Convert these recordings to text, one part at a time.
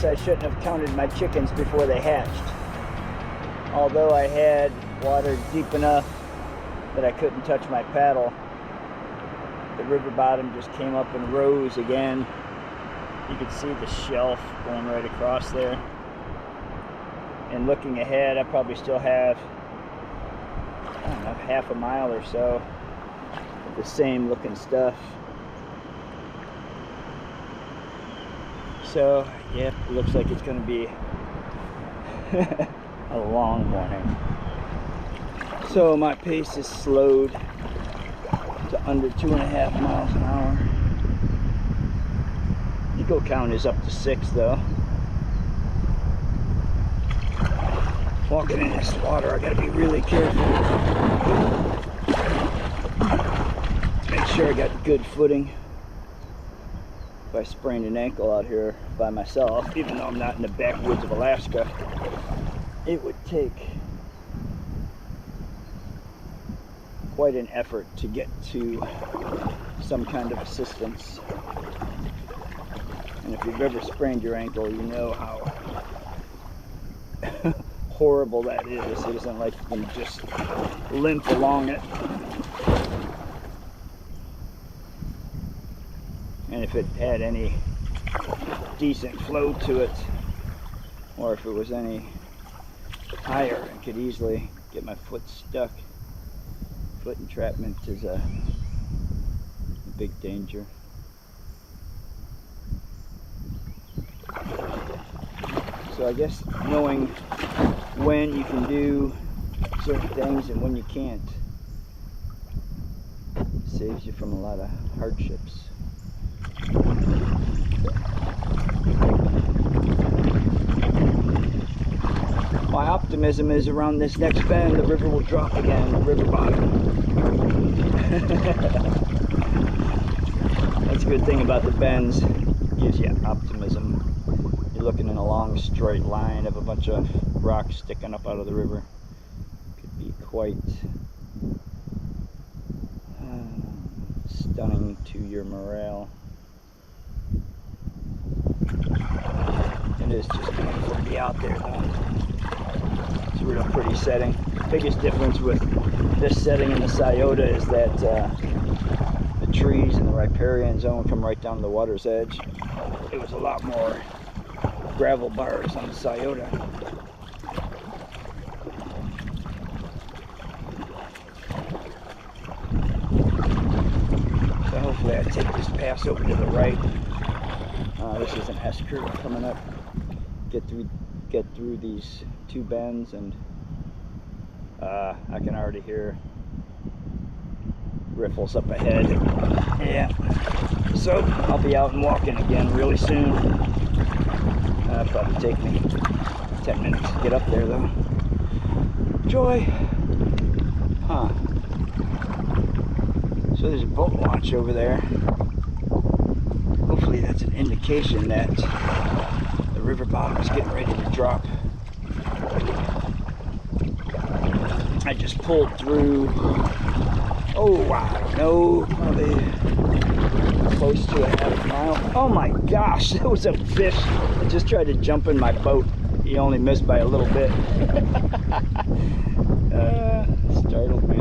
I shouldn't have counted my chickens before they hatched. Although I had water deep enough that I couldn't touch my paddle, the river bottom just came up and rose again. You could see the shelf going right across there. And looking ahead, I probably still have, I don't know, half a mile or so of the same looking stuff. So, yeah, it looks like it's going to be a long morning. So my pace is slowed to under 2.5 miles an hour. Eco count is up to 6 though. Walking in this water, I gotta be really careful. Make sure I got good footing. If I sprained an ankle out here by myself, even though I'm not in the backwoods of Alaska, it would take quite an effort to get to some kind of assistance. And if you've ever sprained your ankle, you know how horrible that is. It isn't like you can just limp along it. And if it had any decent flow to it, or if it was any higher, I could easily get my foot stuck. Foot entrapment is a big danger. So I guess knowing when you can do certain things and when you can't saves you from a lot of hardships. My optimism is around this next bend the river will drop again, the river bottom. That's a good thing about the bends, it gives you optimism. You're looking in a long straight line of a bunch of rocks sticking up out of the river. Could be quite stunning to your morale. It is just beautiful to be out there though. It's a real pretty setting. The biggest difference with this setting and the Scioto is that the trees in the riparian zone come right down to the water's edge. It was a lot more gravel bars on the Scioto. So hopefully I take this pass over to the right. This is an S curve coming up. Get through these two bends, and I can already hear riffles up ahead. Yeah. So I'll be out and walking again really soon. It'll probably take me 10 minutes to get up there though. Joy. Huh. So there's a boat launch over there. Hopefully that's an indication that the river bottom is getting ready to drop. I just pulled through, oh wow, no, probably close to a half mile. Oh my gosh, that was a fish that just tried to jump in my boat. He only missed by a little bit. Startled me.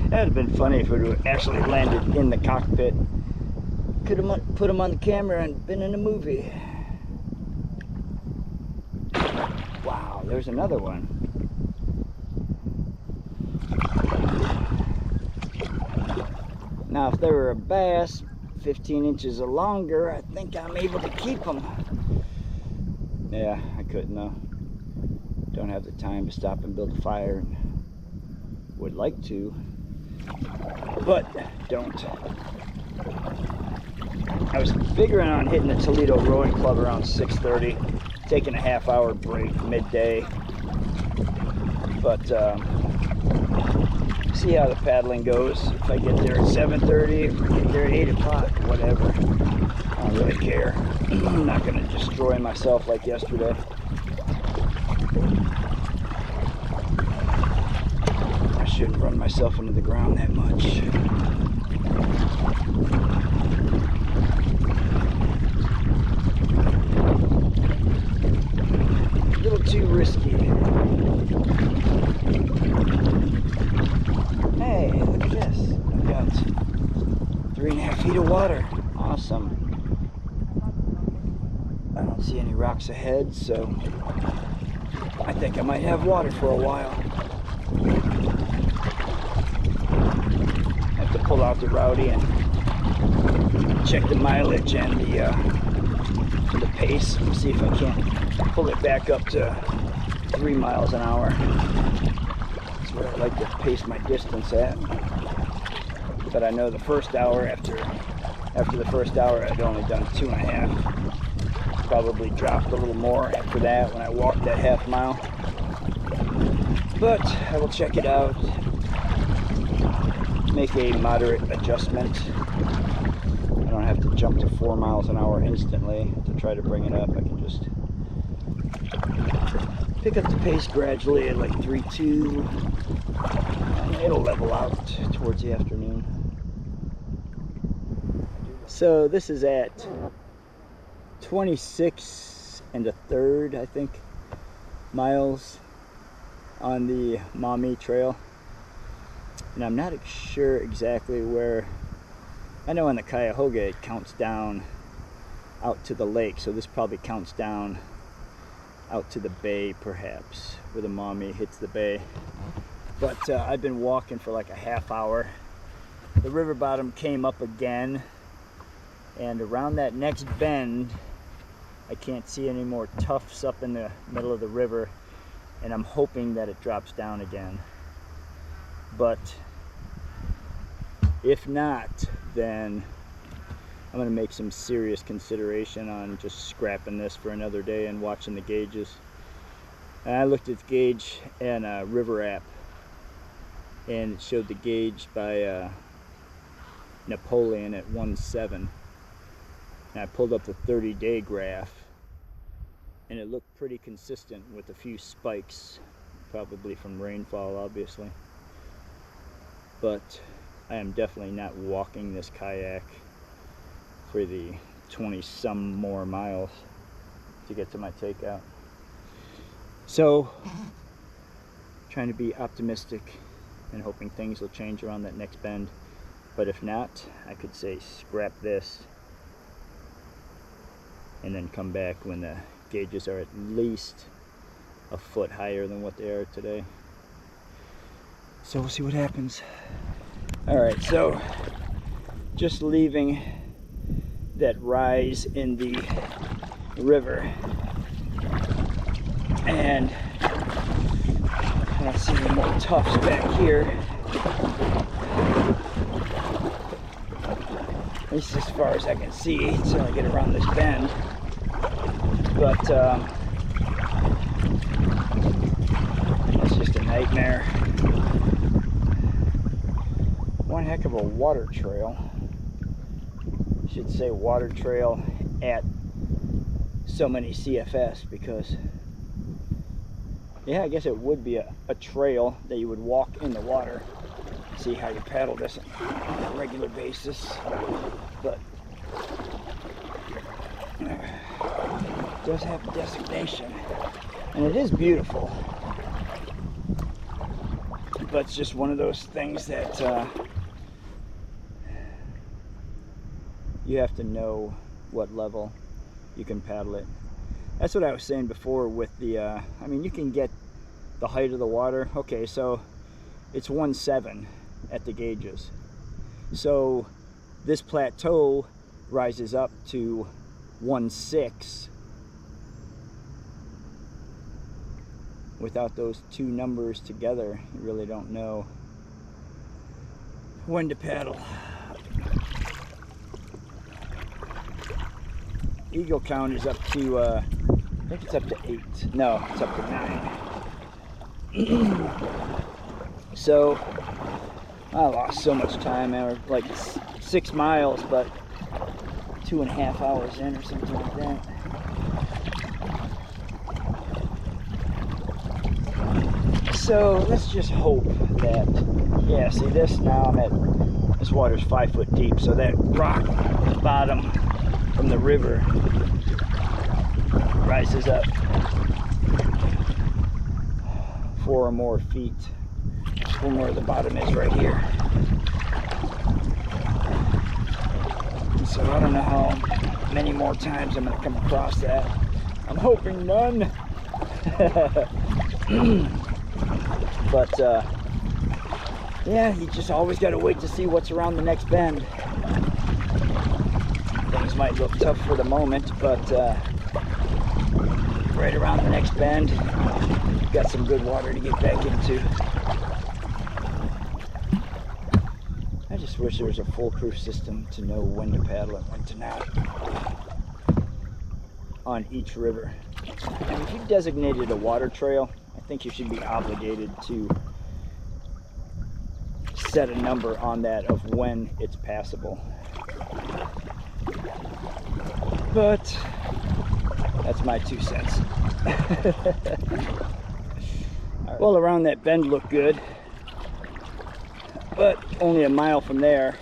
That'd have been funny if it would actually landed in the cockpit. Could have put him on the camera and been in a movie. Wow, there's another one. Now if they were a bass 15 inches or longer, I think I'm able to keep them. Yeah, I couldn't though. Don't have the time to stop and build a fire. Would like to, but don't. I was figuring on hitting the Toledo Rowing Club around 6:30, taking a half-hour break midday, but see how the paddling goes. If I get there at 7:30, if I get there at 8 o'clock, whatever. I don't really care. I'm not going to destroy myself like yesterday. I shouldn't run myself into the ground that much. too risky. Hey, look at this. I've got 3.5 feet of water. Awesome. I don't see any rocks ahead, so I think I might have water for a while. I have to pull out the rowdy and check the mileage and the pace. See if I can't pull it back up to 3 miles an hour. That's where I like to pace my distance at. But I know the first hour, after the first hour, I'd only done 2.5. Probably dropped a little more after that when I walked that half mile. But I will check it out, make a moderate adjustment. I don't have to jump to 4 miles an hour instantly to try to bring it up. I can just pick up the pace gradually at like 3.2, and it'll level out towards the afternoon. So this is at 26 1/3, I think, miles on the Maumee trail, and I'm not sure exactly where. I know on the Cuyahoga it counts down out to the lake, so this probably counts down out to the bay, perhaps, where the Maumee hits the bay. But I've been walking for like a half hour. The river bottom came up again, and around that next bend I can't see any more tufts up in the middle of the river, and I'm hoping that it drops down again. But if not, then I'm going to make some serious consideration on just scrapping this for another day and watching the gauges. And I looked at the gauge in a river app, and it showed the gauge by Napoleon at 1.7. And I pulled up the 30-day graph, and it looked pretty consistent with a few spikes, probably from rainfall, obviously. But I am definitely not walking this kayak for the 20-some more miles to get to my takeout. So, trying to be optimistic and hoping things will change around that next bend. But if not, I could say scrap this and then come back when the gauges are at least a foot higher than what they are today. So we'll see what happens. Alright, so just leaving that rise in the river, and I don't see any more tufts back here, at least as far as I can see until I get around this bend. But it's just a nightmare. One heck of a water trail. I should say water trail at so many CFS, because yeah, I guess it would be a trail that you would walk in the water. See how you paddle this on a regular basis, but it does have a designation, and it is beautiful. But it's just one of those things that you have to know what level you can paddle it. That's what I was saying before with the, I mean, you can get the height of the water. Okay, so it's 1.7 at the gauges. So this plateau rises up to 1.6. Without those two numbers together, you really don't know when to paddle. Eagle count is up to, I think it's up to 8. No, it's up to 9. So, I lost so much time. I was like 6 miles, but 2.5 hours in or something like that. So, let's just hope that, yeah, see this, now I'm at, this water's 5 foot deep, so that rock bottom from the river rises up 4 or more feet from where the bottom is right here. And so I don't know how many more times I'm going to come across that. I'm hoping none. But yeah, you just always got to wait to see what's around the next bend. Things might look tough for the moment, but right around the next bend, you've got some good water to get back into. I just wish there was a foolproof system to know when to paddle and when to not on each river. And if you've designated a water trail, I think you should be obligated to set a number on that of when it's passable. But that's my 2 cents. Well, around that bend looked good, but only a mile from there,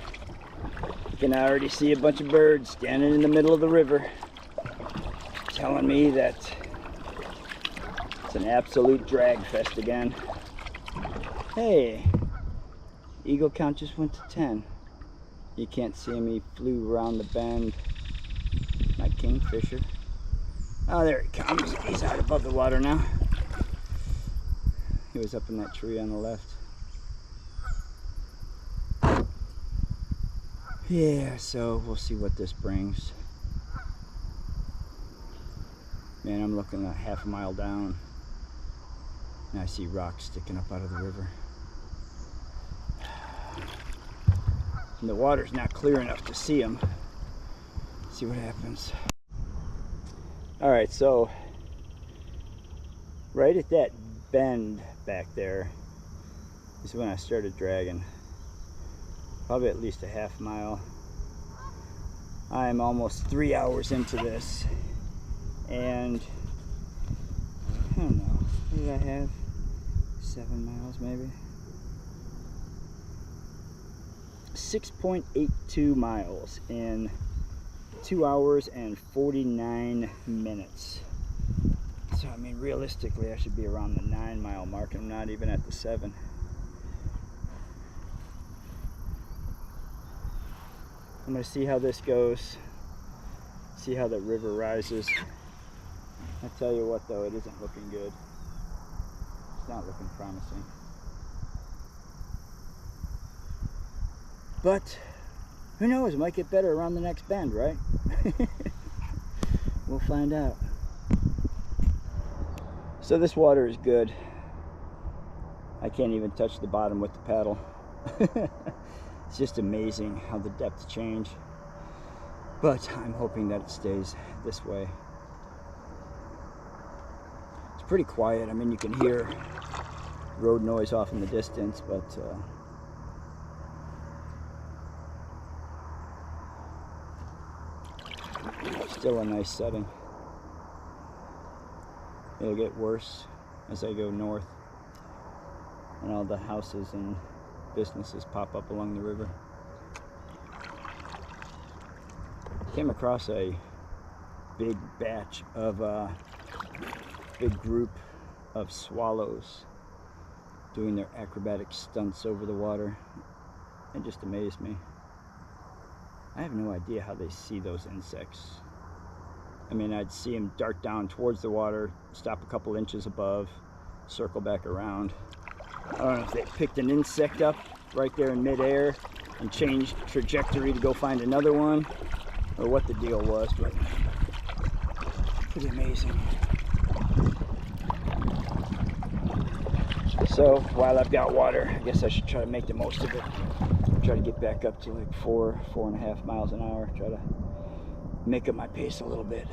you can already see a bunch of birds standing in the middle of the river, telling me that it's an absolute drag fest again. Hey, eagle count just went to 10. You can't see him, he flew around the bend. My kingfisher. Oh, there he comes. He's out above the water now. He was up in that tree on the left. Yeah, so we'll see what this brings. Man, I'm looking at half a mile down, and I see rocks sticking up out of the river. And the water's not clear enough to see them. See what happens. Alright, so right at that bend back there is when I started dragging. Probably at least a half mile. I'm almost 3 hours into this, and I don't know, what did I have? 7 miles maybe? 6.82 miles in 2 hours and 49 minutes. So I mean, realistically I should be around the 9 mile mark, and I'm not even at the 7. I'm going to see how this goes, see how the river rises. I tell you what though, it isn't looking good. It's not looking promising. But who knows, it might get better around the next bend, right? We'll find out. So this water is good. I can't even touch the bottom with the paddle. It's just amazing how the depths change. But I'm hoping that it stays this way. It's pretty quiet. I mean, you can hear road noise off in the distance, but still a nice setting. It'll get worse as I go north and all the houses and businesses pop up along the river. Came across a big batch of big group of swallows doing their acrobatic stunts over the water. It just amazed me. I have no idea how they see those insects. I mean, I'd see them dart down towards the water, stop a couple inches above, circle back around. I don't know if they picked an insect up right there in midair and changed trajectory to go find another one, or what the deal was, but pretty amazing. So while I've got water, I guess I should try to make the most of it. Try to get back up to like 4.5 miles an hour. Try to make up my pace a little bit.